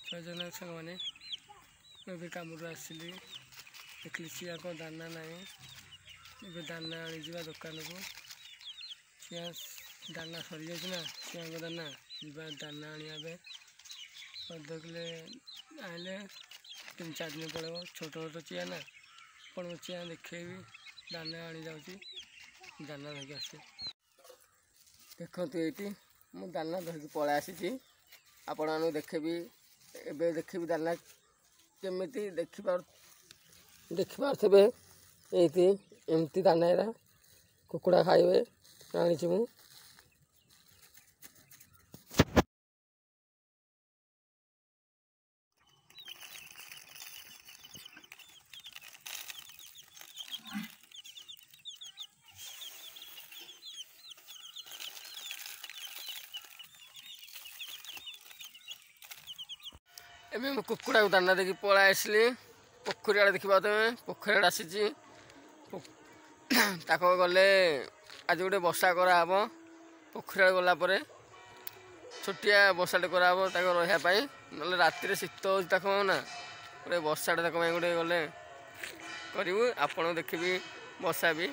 ଜୟଜଗନ୍ନାଥ ସାଙ୍ଗମାନେ ମୁଁ ଏବେ କାମରୁ ଆସିଲି ଦେଖିଲି ଚିଆଁଙ୍କ ଦାନା ନାହିଁ। ଏବେ ଦାନା ଆଣିଯିବା ଦୋକାନକୁ। ଚିଆଁ ଦାନା ସରିଯାଇଛି ନା ଚିଆଁଙ୍କ ଦାନା ଯିବା ଦାନା ଆଣିବା। ଏବେ ଅଧ କିଲୋ ଆଣିଲେ 3-4 ଦିନ ପଳେଇବ। ଛୋଟ ଛୋଟ ଚିଆଁ ନା ଆପଣଙ୍କୁ ଚିଆଁ ଦେଖେଇବି। ଦାନା ଆଣି ଯାଉଛି ଦାନା ଧରିକି ଆସେ। ଦେଖନ୍ତୁ ଏଇଠି ମୁଁ ଦାନା ଧରିକି ପଳେଇ ଆସିଛି। ଆପଣମାନଙ୍କୁ ଦେଖେଇବି। ଏବେ ଦେଖିବି ଦାନା କେମିତି ଦେଖିପାରୁଥିବେ। ଏଇଠି ଏମିତି ଦାନା ଏରା କୁକୁଡ଼ା ଖାଇବେ ଆଣିଛି ମୁଁ। ଏବେ ମୁଁ କୁକୁଡ଼ାକୁ ଦାନା ଦେଇକି ପଳାଇ ଆସିଲି। ପୋଖରୀ ଆଡ଼େ ଦେଖିପାରୁଥିବେ। ପୋଖରୀ ଆଡ଼େ ଆସିଛି। ତାକୁ ଗଲେ ଆଜି ଗୋଟେ ବସା କରାହେବ। ପୋଖରୀ ଆଡ଼େ ଗଲା ପରେ ଛୋଟିଆ ବସାଟେ କରାହେବ ତାକୁ ରହିବା ପାଇଁ। ନହେଲେ ରାତିରେ ଶୀତ ହେଉଛି ତାକୁ ନା ଗୋଟେ ବସାଟେ ତାଙ୍କ ପାଇଁ ଗୋଟେ ଗଲେ କରିବୁ। ଆପଣ ଦେଖିବି ବସା ବି